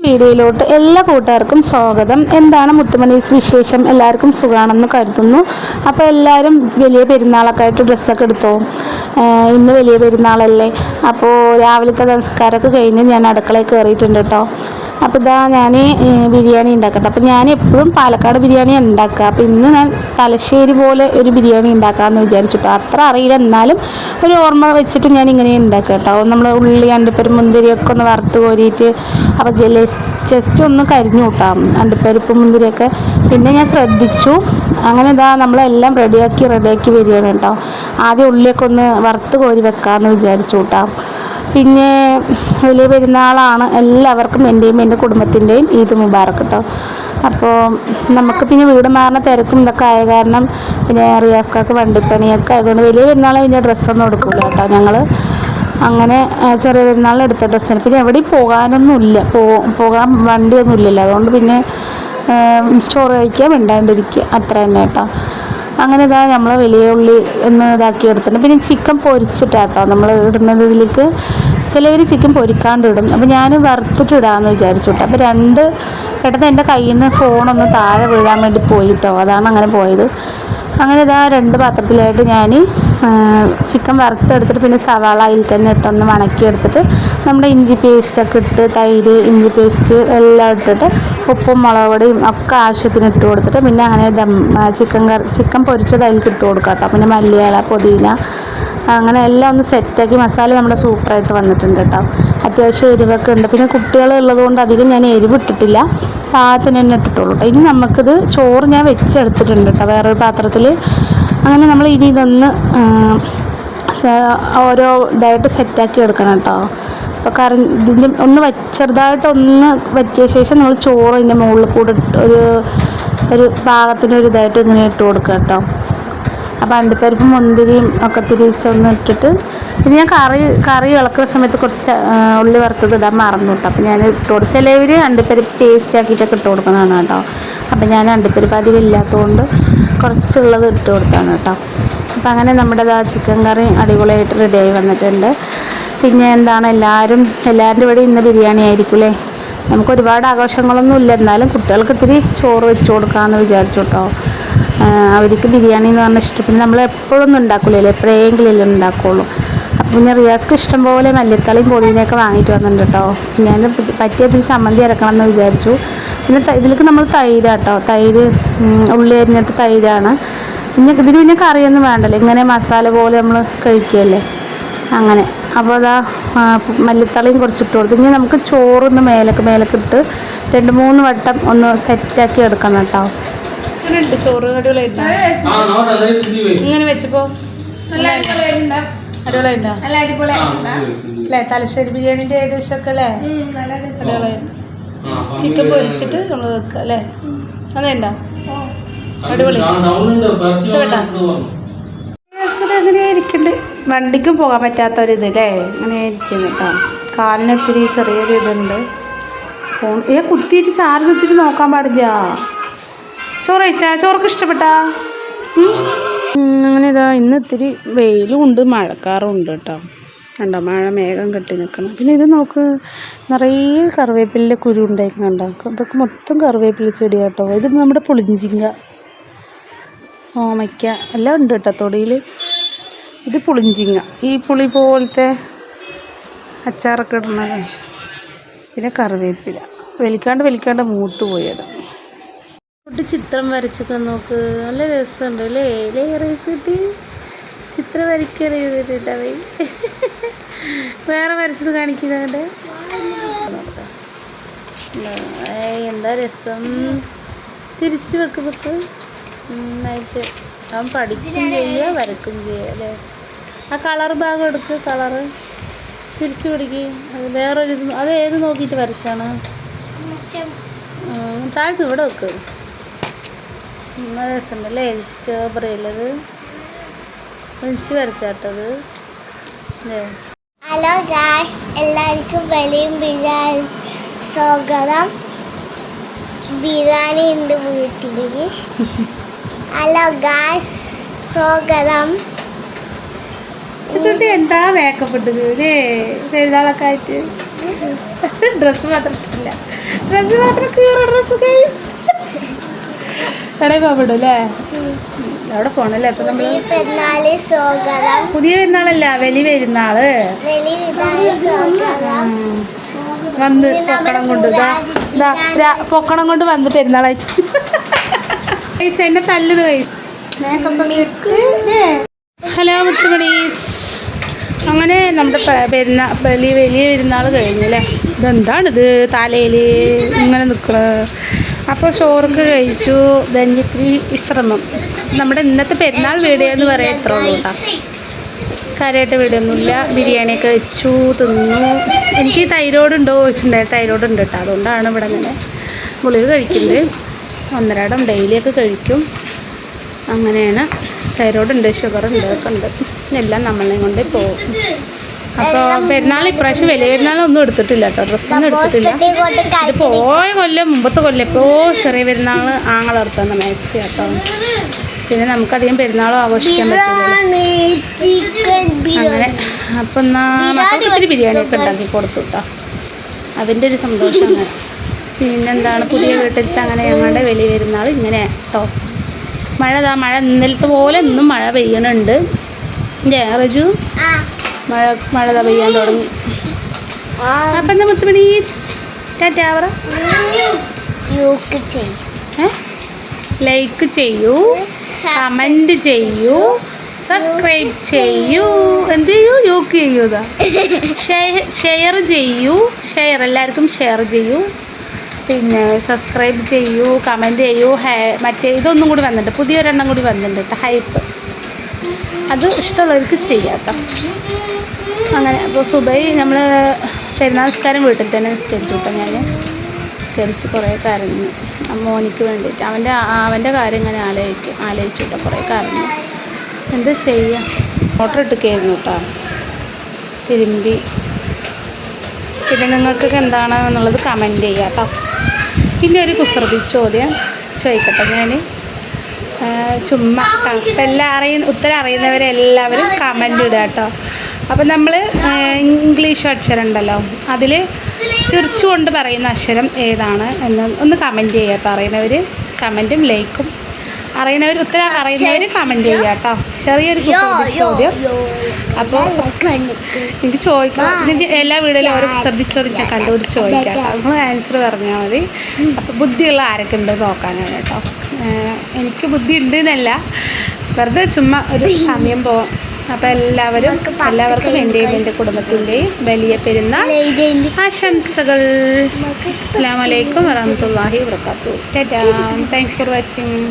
വീഡിയോയിലോട്ട് എല്ലാ കൂട്ടുകാർക്കും സ്വാഗതം. എന്താണ് മുത്തുമണീസ് വിശേഷം? എല്ലാവർക്കും സുഖമാണെന്ന് കരുതുന്നു. അപ്പോൾ എല്ലാവരും വലിയ പെരുന്നാളൊക്കെ ആയിട്ട് ഡ്രസ്സൊക്കെ എടുത്തോ? ഇന്ന് വലിയ പെരുന്നാളല്ലേ. അപ്പോൾ രാവിലത്തെ നമസ്കാരമൊക്കെ കഴിഞ്ഞ് ഞാൻ അടുക്കളയിൽ കയറിയിട്ടുണ്ട് കേട്ടോ. അപ്പോൾ ഇതാ ഞാൻ ബിരിയാണി ഉണ്ടാക്കട്ടെ. അപ്പോൾ ഞാൻ എപ്പോഴും പാലക്കാട് ബിരിയാണി ഉണ്ടാക്കുക. അപ്പോൾ ഇന്ന് ഞാൻ തലശ്ശേരി പോലെ ഒരു ബിരിയാണി ഉണ്ടാക്കാമെന്ന് വിചാരിച്ചിട്ടോ. അത്ര അറിയില്ല, എന്നാലും ഒരു ഓർമ്മ വെച്ചിട്ട് ഞാൻ ഇങ്ങനെ ഉണ്ടാക്കുക കേട്ടോ. നമ്മൾ ഉള്ളി അണ്ടിപ്പരിപ്പ് മുന്തിരിയൊക്കെ ഒന്ന് വറുത്ത് കോരിയിട്ട് അപ്പോൾ ജസ്റ്റ് ഒന്ന് കരിഞ്ഞു കൂട്ടാം അണ്ടിപ്പരിപ്പ് മുന്തിരിയൊക്കെ. പിന്നെ ഞാൻ ശ്രദ്ധിച്ചു. അങ്ങനെ ഇതാ നമ്മളെല്ലാം റെഡിയാക്കി വരികയാണ് കേട്ടോ. ആദ്യം ഉള്ളിയൊക്കെ ഒന്ന് വറുത്ത് കോരി വെക്കാമെന്ന് വിചാരിച്ചു കൂട്ടാം. പിന്നെ വലിയ പെരുന്നാളാണ്. എല്ലാവർക്കും എൻ്റെയും എൻ്റെ കുടുംബത്തിൻ്റെയും ഈദ് മുബാറക്ക് കേട്ടോ. അപ്പോൾ നമുക്ക് പിന്നെ വീട് മാറുന്ന തിരക്കും ഇതൊക്കെ ആയ കാരണം പിന്നെ റിയാസ്കാർക്ക് വണ്ടിപ്പണിയൊക്കെ ആയതുകൊണ്ട് വലിയ പെരുന്നാൾ പിന്നെ ഡ്രസ്സൊന്നും എടുക്കില്ല കേട്ടോ. ഞങ്ങൾ അങ്ങനെ ചെറിയ പെരുന്നാളിൽ എടുത്ത ഡ്രസ്സാണ്. പിന്നെ എവിടെയും പോകാനൊന്നുമില്ല, പോകാൻ വണ്ടിയൊന്നും ഇല്ലല്ലോ. അതുകൊണ്ട് പിന്നെ ചോറ് കഴിക്കാൻ മിണ്ടാണ്ടിരിക്കുക, അത്ര തന്നെ കേട്ടോ. അങ്ങനെ ഇതാ നമ്മൾ വലിയ ഉള്ളി ഒന്ന് ഇതാക്കി എടുത്തിട്ടുണ്ട്. പിന്നെ ചിക്കൻ പൊരിച്ചിട്ടാട്ടോ നമ്മൾ ഇടുന്നത്. ഇതിലേക്ക് ചിലവർ ചിക്കൻ പൊരിക്കാണ്ട് ഇടും. അപ്പോൾ ഞാൻ വറുത്തിട്ട് ഇടാമെന്ന് വിചാരിച്ചു കേട്ടോ. അപ്പോൾ പെട്ടെന്ന് എൻ്റെ കയ്യിൽ നിന്ന് ഫോണൊന്ന് താഴെ വീഴാൻ വേണ്ടി പോയിട്ടോ, അതാണ് അങ്ങനെ പോയത്. അങ്ങനെ ഇതാ 2 പാത്രത്തിലായിട്ട് ഞാൻ ചിക്കൻ വറുത്തെടുത്തിട്ട് പിന്നെ സവാള അതിൽ തന്നെ ഇട്ടൊന്ന് വണക്കിയെടുത്തിട്ട് നമ്മുടെ ഇഞ്ചി പേസ്റ്റൊക്കെ ഇട്ട് തൈര് ഇഞ്ചി പേസ്റ്റ് എല്ലാം ഇട്ടിട്ട് ഉപ്പും മുളക് പൊടിയും ഒക്കെ ആവശ്യത്തിന് ഇട്ട് കൊടുത്തിട്ട് പിന്നെ അങ്ങനെ ചിക്കൻ പൊരിച്ചത് അതിലേക്ക് ഇട്ട് കൊടുക്കാം കേട്ടോ. പിന്നെ മല്ലിയില പുതിന അങ്ങനെ എല്ലാം ഒന്ന് സെറ്റാക്കി. മസാല നമ്മുടെ സൂപ്പറായിട്ട് വന്നിട്ടുണ്ട് കേട്ടോ. അത്യാവശ്യം എരിവൊക്കെ ഉണ്ട്. പിന്നെ കുട്ടികളുള്ളത് കൊണ്ട് അധികം ഞാൻ എരിവ് ഇട്ടിട്ടില്ല, പാകത്തിന് തന്നെ ഇട്ടിട്ടുള്ളൂ കേട്ടോ. ഇനി നമുക്കിത് ചോറ് ഞാൻ വെച്ചെടുത്തിട്ടുണ്ട് കേട്ടോ വേറൊരു പാത്രത്തിൽ. അങ്ങനെ നമ്മൾ ഇനി ഇതൊന്ന് ഓരോ ഇതായിട്ട് സെറ്റാക്കി എടുക്കണം കേട്ടോ. അപ്പോൾ ഇതിൻ്റെ ഒന്ന് ചെറുതായിട്ടൊന്ന് വറ്റിയ ശേഷം നമ്മൾ ചോറ് ഇതിൻ്റെ മുകളിൽ കൂടെ ഒരു പാകത്തിനൊരു ഇതായിട്ട് ഇങ്ങനെ ഇട്ട് കൊടുക്കുക കേട്ടോ. അപ്പോൾ അണ്ടിപ്പരിപ്പും മുന്തിരിയും ഒക്കെ തിരിച്ചൊന്ന് ഇട്ടിട്ട് പിന്നെ ഞാൻ കറി ഇളക്കുന്ന സമയത്ത് കുറച്ച് ഉള്ളി വറുത്തത് ഇടാൻ മറന്നു കേട്ടോ. അപ്പോൾ ഞാൻ ഇട്ട് കൊടുത്തു. ചിലവർ അണ്ടിപ്പരിപ്പ് ടേസ്റ്റ് ആക്കിയിട്ടൊക്കെ ഇട്ട് കൊടുക്കുന്നതാണ് കേട്ടോ. അപ്പോൾ ഞാൻ അണ്ടിപ്പരിപ്പ് അധികം ഇല്ലാത്തതുകൊണ്ട് കുറച്ചുള്ളത് ഇട്ട് കൊടുത്താണ് കേട്ടോ. അപ്പോൾ അങ്ങനെ നമ്മുടെ ചിക്കൻ കറി അടിപൊളിയായിട്ട് റെഡിയായി വന്നിട്ടുണ്ട്. പിന്നെ എന്താണ് എല്ലാവരുടെ ഇവിടെ ഇന്ന് ബിരിയാണി ആയിരിക്കും അല്ലേ. നമുക്ക് ഒരുപാട് ആഘോഷങ്ങളൊന്നും ഇല്ല, എന്നാലും കുട്ടികൾക്ക് ഇത്തിരി ചോറ് വെച്ച് കൊടുക്കാമെന്ന് വിചാരിച്ചു കേട്ടോ. അവർക്ക് ബിരിയാണി എന്ന് പറഞ്ഞാൽ ഇഷ്ടം. പിന്നെ നമ്മൾ എപ്പോഴൊന്നും ഉണ്ടാക്കില്ലല്ലോ, എപ്പോഴെങ്കിലും ഉണ്ടാക്കുകയുള്ളൂ. അപ്പം പിന്നെ റിയാസ്ക്ക് ഇഷ്ടം പോലെ മല്ലിത്തലയും പൊടിയൊക്കെ വാങ്ങിയിട്ട് വന്നിട്ടുണ്ട് കേട്ടോ. ഞാൻ പറ്റിയതിൽ ചമ്മന്തി ഇറക്കണം എന്ന് വിചാരിച്ചു. പിന്നെ ഇതിലേക്ക് നമ്മൾ തൈരാട്ടോ, തൈര് ഉള്ളി അരിഞ്ഞിട്ട് തൈരാണ്. ഇതിന് പിന്നെ കറിയൊന്നും വേണ്ടല്ലോ, ഇങ്ങനെ മസാല പോലെ നമ്മൾ കഴിക്കുകയല്ലേ അങ്ങനെ. അപ്പോൾ അതാ മല്ലിത്തളയും കുറച്ചിട്ട് കൊടുത്തു. ഇനി നമുക്ക് ചോറൊന്ന് മേലക്ക് ഇട്ട് 2-3 വട്ടം ഒന്ന് സെറ്റാക്കി എടുക്കണം കേട്ടോ. അങ്ങനെയുണ്ട് ചോറ് അടിപൊളിയായിട്ടാ ഇങ്ങനെ വെച്ചപ്പോ അടിപൊളിയായിട്ടാ അല്ലേ. തലശ്ശേരി ബിരിയാണിന്റെ ഏകദേശമൊക്കെ അല്ലേ അടിപൊളിയായിട്ട്. ചിക്കൻ പൊരിച്ചിട്ട് നമ്മൾ വെക്കുക അല്ലേ, അതേണ്ടാ അടിപൊളി കേട്ടാ. അങ്ങനെ ഇരിക്കുന്നുണ്ട്. വണ്ടിക്കും പോകാൻ പറ്റാത്തൊരിത് അല്ലേ, അങ്ങനെ ഇരിക്കുന്നു കേട്ടോ. കാലിന് ഒത്തിരി ചെറിയൊരു ഇതുണ്ട്. ഫോൺ കുത്തിയിട്ട് ചാർജ് കുത്തിയിട്ട് നോക്കാൻ പാടില്ല. ചോറ് കഴിച്ചാ? ചോറൊക്കെ ഇഷ്ടപ്പെട്ടാ? അങ്ങനെ ഇതാ ഇന്ന് ഇത്തിരി വെയിലും ഉണ്ട് മഴക്കാറും ഉണ്ട് കേട്ടോ. കണ്ടോ മഴ മേഘം കെട്ടി നിൽക്കണം. പിന്നെ ഇത് നോക്ക്, നിറയെ കറിവേപ്പിലിൻ്റെ കുരു ഉണ്ടായിട്ടുണ്ടോ. ഇതൊക്കെ മൊത്തം കറിവേപ്പില ചെടി കേട്ടോ. ഇത് നമ്മുടെ പുളിഞ്ചിങ്ക ഓമയ്ക്ക എല്ലാം ഉണ്ട് കേട്ടോ തൊടിയിൽ. ഇത് പുളിഞ്ചിങ്ങ, ഈ പുളി പോലത്തെ അച്ചാറൊക്കെ ഇടുന്നത്. പിന്നെ കറിവേപ്പില വലിക്കാണ്ട് മൂത്ത് പോയത്. ചിത്രം വരച്ചൊക്കെ നോക്ക്, നല്ല രസമുണ്ട് അല്ലേ. റേസ് കിട്ടി ചിത്രം വരയ്ക്കുകയാണ് ചെയ്തിട്ടുണ്ടാവേ. വേറെ വരച്ചത് കാണിക്കുന്നുണ്ട്. എന്താ രസം. തിരിച്ച് വെക്ക് നന്നായിട്ട്. അവൻ പഠിക്കുകയും ചെയ്യുക വരയ്ക്കുകയും ചെയ്യുക അല്ലേ. ആ കളർ ഭാഗം എടുക്ക്, കളറ് തിരിച്ച് പിടിക്കുക. അത് വേറൊരു അത് ഏത് നോക്കിയിട്ട് വരച്ചാണ്? താഴത്ത് ഇവിടെ വെക്ക്. നല്ല രസമുണ്ടല്ലേ. സ്ട്രോബെറി അല്ലത് ഒന്നിച്ച് വരച്ചാട്ടത് അല്ലേ. ഹലോ ഗായ്സ്, എല്ലാവർക്കും വലിയ ബിരിയാണി സ്വാഗതം. ബിരിയാണി ഉണ്ട് വീട്ടിൽ. ഹലോ ഗായ്സ്, സ്വാഗതം. എന്താ മേക്കപ്പ് ഇട്ടത് അല്ലേ പെരുന്നാളൊക്കെ ആയിട്ട്. ഡ്രസ്സ് മാത്രം ഇട്ടില്ല, ഡ്രസ്സ് മാത്രം കീറ ഡ്രസ്സ് കടയിൽ പോകപ്പെടും അല്ലേ? അവിടെ പോണല്ലേ? അപ്പൊ നമ്മള് പുതിയ പെരുന്നാള് സ്വാഗതം. പുതിയ പെരുന്നാളല്ല, വലിയ പെരുന്നാള്. വലിയ പെരുന്നാള് സ്വാഗതം. വന്ന് പൊക്കണം കൊണ്ട് പൊക്കണം കൊണ്ട് വന്ന് പെരുന്നാൾ അയച്ചു. എന്നെ തല്ലിട് കൈസ്. ഹലോ മുത്തുമണീസ്. അങ്ങനെ നമ്മുടെ വലിയ പെരുന്നാൾ കഴിഞ്ഞു അല്ലേ? ഇതെന്താണിത് തലയിൽ ഇങ്ങനെ നിൽക്കുന്നത്? അപ്പോൾ ചോറൊക്കെ കഴിച്ചു. ധന്യത്തിരി വിശ്രമം. നമ്മുടെ ഇന്നത്തെ പെരുന്നാൾ വീഡിയോ എന്ന് പറയാൻ ഇത്ര ഉള്ളൂ കേട്ടോ. കാര്യമായിട്ട് വീഡിയോ ഒന്നുമില്ല. ബിരിയാണിയൊക്കെ വെച്ചു, തിന്നു. എനിക്ക് തൈറോയ്ഡ് ഉണ്ടോ ചോദിച്ചിട്ടുണ്ടായിരുന്നു. തൈറോയ്ഡ് ഉണ്ട് കേട്ടോ. അതുകൊണ്ടാണ് ഇവിടെ ഇങ്ങനെ ഗുളിക കഴിക്കുന്നത്. 1.5 ഡെയിലിയൊക്കെ കഴിക്കും. അങ്ങനെയാണ്. തൈറോയ്ഡ് ഉണ്ട്, ഷുഗർ ഉണ്ട്, ഒക്കെ ഉണ്ട്. എല്ലാം നമ്മളെ കൊണ്ട് പോകും. അപ്പോൾ പെരുന്നാൾ ഇപ്രാവശ്യം വലിയ പെരുന്നാളൊന്നും എടുത്തിട്ടില്ല കേട്ടോ. ഡ്രസ്സൊന്നും എടുത്തിട്ടില്ല. ഇത് പോയ കൊല്ലം മുമ്പത്തെ കൊല്ലം എപ്പോൾ ചെറിയ പെരുന്നാൾ ആങ്ങളെടുത്തുന്ന മാക്സി കേട്ടോ. പിന്നെ നമുക്കധികം പെരുന്നാളും ആഘോഷിക്കാൻ പറ്റില്ല. അങ്ങനെ അപ്പം എന്നാൽ മക്കൾക്ക് ഇത്തിരി ബിരിയാണിയൊക്കെ ഉണ്ടാക്കി കൊടുത്തു കേട്ടോ. അതിൻ്റെ ഒരു സന്തോഷം. അങ്ങനെ പിന്നെന്താണ്, പുതിയ വീട്ടിലത്തെ അങ്ങനെ ഞങ്ങളുടെ വലിയ പെരുന്നാൾ ഇങ്ങനെ കേട്ടോ. മഴ ഇന്നലത്തെ പോലെ ഇന്നും മഴ പെയ്യണുണ്ട്. റജു മഴ പെയ്യാൻ തുടങ്ങി. അപ്പം എന്താ മുത്തുമണീസ് ടാറ്റാ പറ. ലൈക്ക് ചെയ്യൂ, കമൻറ്റ് ചെയ്യൂ, സബ്സ്ക്രൈബ് ചെയ്യൂ. എന്ത് ചെയ്യൂ? യോക്ക് ചെയ്യൂതാ. ഷെയർ ചെയ്യൂ. എല്ലാവർക്കും ഷെയർ ചെയ്യൂ. പിന്നെ സബ്സ്ക്രൈബ് ചെയ്യൂ, കമൻറ്റ് ചെയ്യൂ. മറ്റേ ഇതൊന്നും കൂടി വന്നിട്ടുണ്ട്, പുതിയൊരെണ്ണം കൂടി വന്നിട്ടുണ്ട് കേട്ടോ, ഹൈപ്പ്. അത് ഇഷ്ടമുള്ളവർക്ക് ചെയ്യാം കേട്ടോ. അങ്ങനെ അപ്പോൾ സുബൈ നമ്മൾ പെരുന്നാൾ നിസ്കാരം വീട്ടിൽ തന്നെ നിസ്കരിച്ചു കേട്ടോ. ഞാൻ നിസ്കരിച്ച് കുറേ കരഞ്ഞു മോനിക്ക് വേണ്ടിയിട്ട്. അവൻ്റെ കാര്യം ഇങ്ങനെ ആലോചിച്ചു കേട്ടോ. കുറേ കരഞ്ഞു. എന്താ ചെയ്യുക? ഓർഡർ ഇട്ടിരിക്കുകയായിരുന്നു കേട്ടോ, തിരുമ്പി. പിന്നെ നിങ്ങൾക്കൊക്കെ എന്താണ് എന്നുള്ളത് കമൻറ്റ് ചെയ്യുക കേട്ടോ. പിന്നെ ഒരു കുസൃതി ചോദ്യം ചോദിക്കട്ടെ ഞാൻ, ചുമ്മാ കേട്ടോ. ഉത്തരം അറിയുന്നവരെല്ലാവരും കമൻറ്റ് ഇടുക കേട്ടോ. അപ്പം നമ്മൾ ഇംഗ്ലീഷ് അക്ഷരം ഉണ്ടല്ലോ, അതിൽ ചിരിച്ചുകൊണ്ട് പറയുന്ന അക്ഷരം ഏതാണ് എന്ന് ഒന്ന് കമൻറ്റ് ചെയ്യുക കേട്ടോ. അറിയുന്നവർ കമൻറ്റും ലൈക്കും, ഉത്തരം അറിയുന്നവർ കമൻറ്റ് ചെയ്യുക കേട്ടോ. ചെറിയൊരു ചോദ്യം. അപ്പോൾ എനിക്ക് ചോദിക്കാം, എനിക്ക് എല്ലാ വീഡിയോയിലും ഓരോ ശ്രദ്ധിച്ചൊരിക്കാൻ കണ്ടുപിടിച്ച് ചോദിക്കാം. നിങ്ങൾ ആൻസർ പറഞ്ഞാൽ മതി. അപ്പോൾ ബുദ്ധിയുള്ള ആരൊക്കെ ഉണ്ട് നോക്കാനാണ് കേട്ടോ. എനിക്ക് ബുദ്ധി ഉണ്ട് എന്നല്ല, വെറുതെ ചുമ്മാ ഒരു സമയം പോവാം. അപ്പോൾ എല്ലാവർക്കും എൻ്റെയും എൻ്റെ കുടുംബത്തിൻ്റെയും വലിയ പെരുന്നാൾ ആശംസകൾ. അസ്സലാമു അലൈക്കും വറഹ്മത്തുള്ളാഹി വബറകാതുഹു. ടാറ്റാ. Thanks for watching.